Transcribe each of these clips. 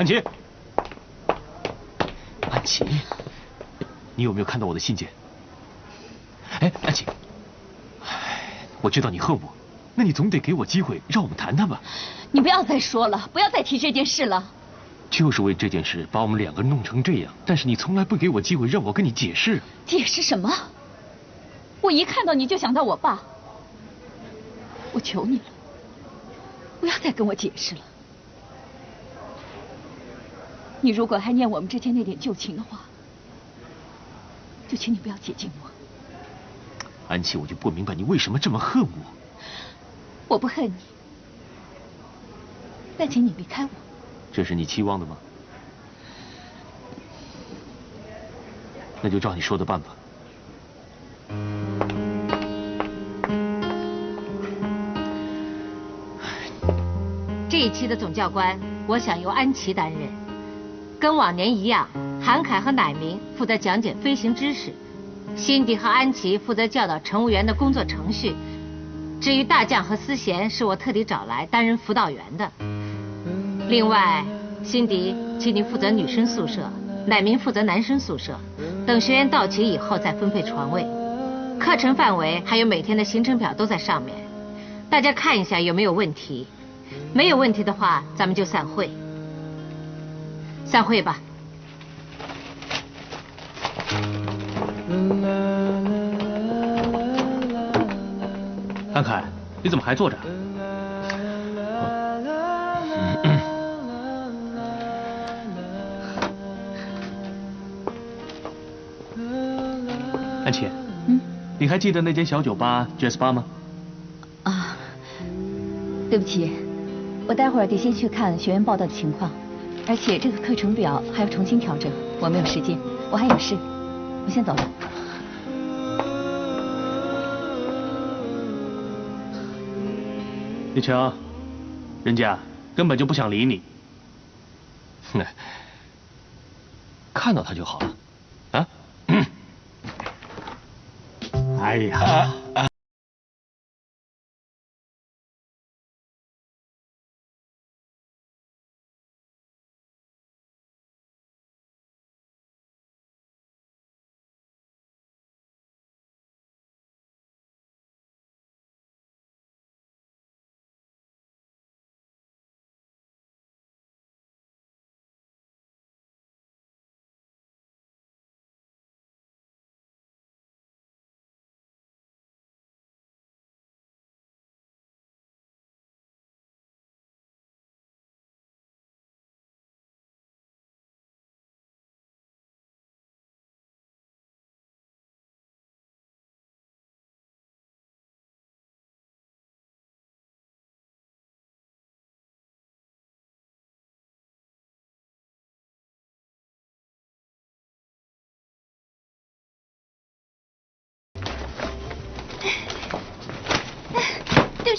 安琪，安琪，你有没有看到我的信件？哎，安琪，我知道你恨我，那你总得给我机会，让我们谈谈吧。你不要再说了，不要再提这件事了。就是为这件事把我们两个弄成这样，但是你从来不给我机会让我跟你解释。解释什么？我一看到你就想到我爸。我求你了，不要再跟我解释了。你如果还念我们之间那点旧情的话，就请你不要接近我。安琪，我就不明白你为什么这么恨我。我不恨你，但请你离开我。这是你期望的吗？那就照你说的办吧。这一期的总教官，我想由安琪担任。跟往年一样，韩凯和乃明负责讲解飞行知识，辛迪和安琪负责教导乘务员的工作程序。至于大将和思贤，是我特地找来担任辅导员的。另外，辛迪，请你负责女生宿舍，乃明负责男生宿舍。等学员到齐以后再分配床位。课程范围还有每天的行程表都在上面，大家看一下有没有问题。没有问题的话，咱们就散会。散会吧。安凯，你怎么还坐着？安琪，你还记得那间小酒吧 Jazz Bar 吗？啊，对不起，我待会儿得先去看学员报道的情况，而且这个课程表还要重新调整，我没有时间，我还有事，我先走了。你瞧，人家根本就不想理你。哼，看到他就好了。啊？哎呀！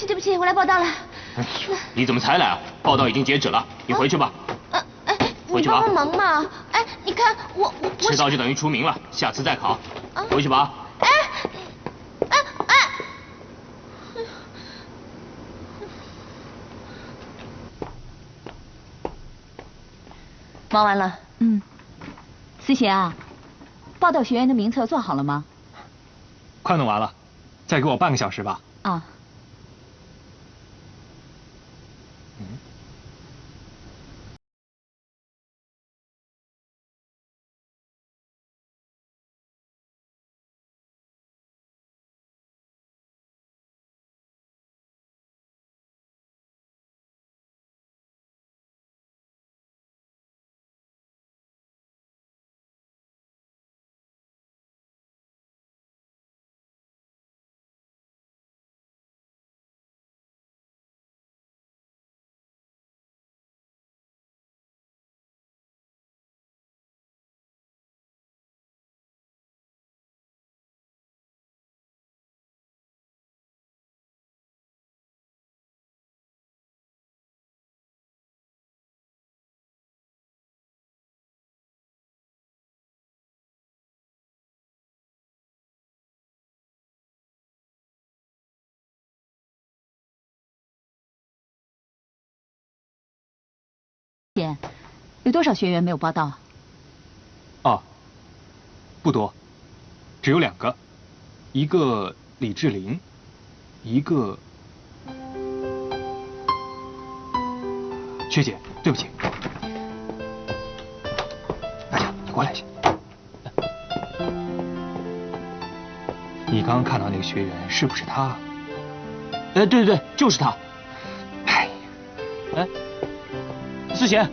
对不起，我来报道了。你怎么才来啊？报道已经截止了，你回去吧。回去吧。你帮帮忙嘛！哎，你看我迟到就等于出名了，下次再考。回去吧。哎！忙完了。思贤啊，报道学员的名册做好了吗？快弄完了，再给我半个小时吧。啊。姐，有多少学员没有报到啊？哦，不多，只有2个，一个李志玲，一个学姐，对不起。大家，你过来一下。你刚刚看到那个学员是不是他？对对对，就是他。哎，哎，思贤。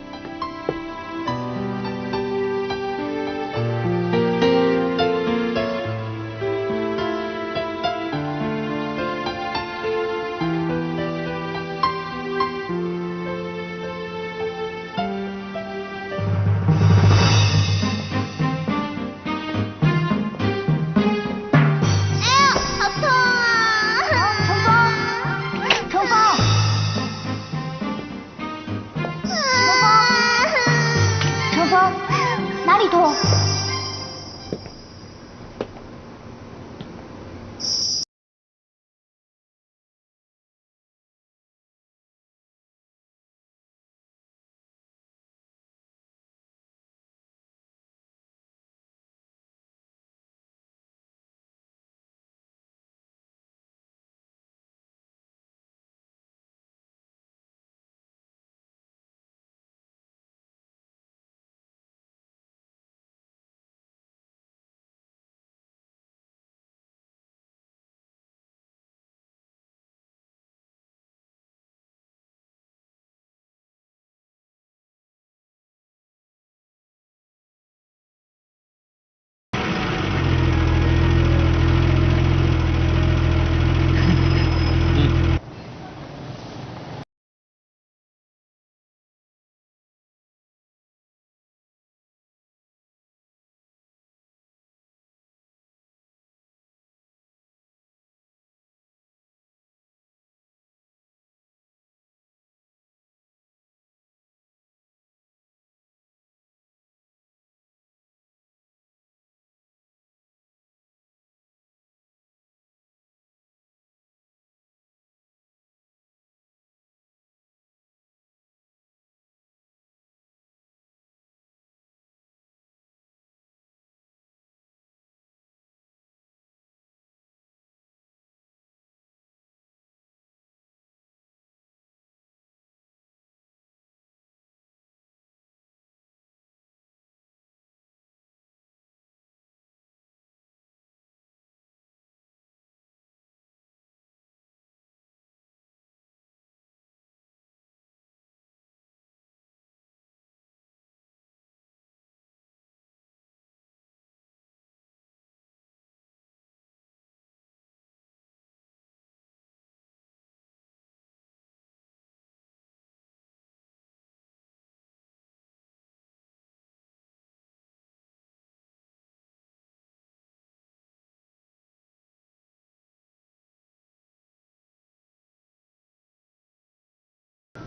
哪里痛？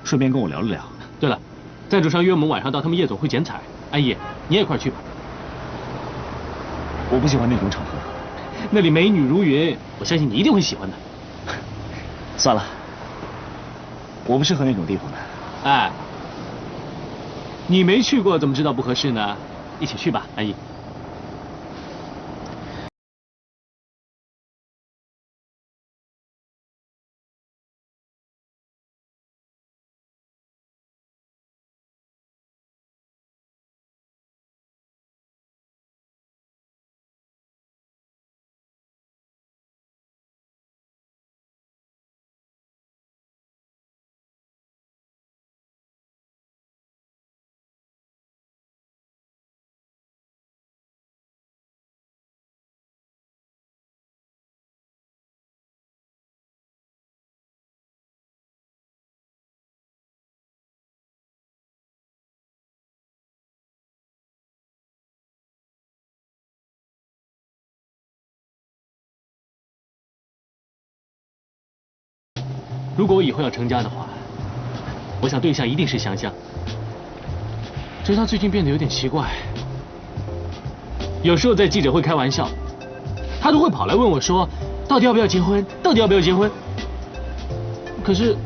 顺便跟我聊了聊。对了，赞助商约我们晚上到他们夜总会剪彩，安逸，你也一块去吧。我不喜欢那种场合。那里美女如云，我相信你一定会喜欢的。算了，我不适合那种地方的。哎，你没去过，怎么知道不合适呢？一起去吧，安逸。如果我以后要成家的话，我想对象一定是香香。只是她最近变得有点奇怪，有时候在记者会开玩笑，她都会跑来问我说，到底要不要结婚？到底要不要结婚？可是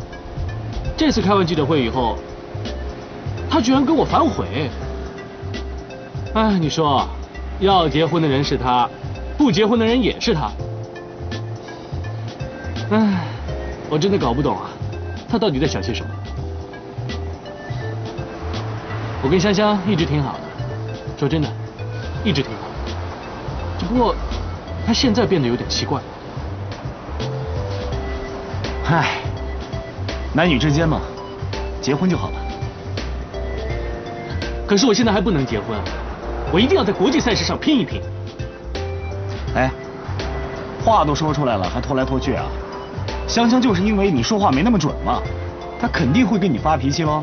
这次开完记者会以后，他居然跟我反悔。哎，你说，要结婚的人是他，不结婚的人也是他。哎，我真的搞不懂啊，他到底在想些什么？我跟香香一直挺好的，说真的，一直挺好的。只不过，他现在变得有点奇怪。唉，男女之间嘛，结婚就好了。可是我现在还不能结婚，我一定要在国际赛事上拼一拼。哎，话都说出来了，还拖来拖去啊？香香就是因为你说话没那么准嘛，她肯定会跟你发脾气喽。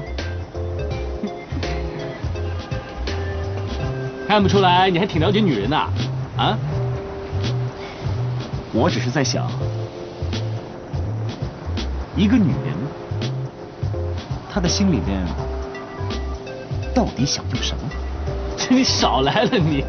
看不出来你还挺了解女人的啊？我只是在想，一个女人，她的心里面到底想要什么？你少来了你！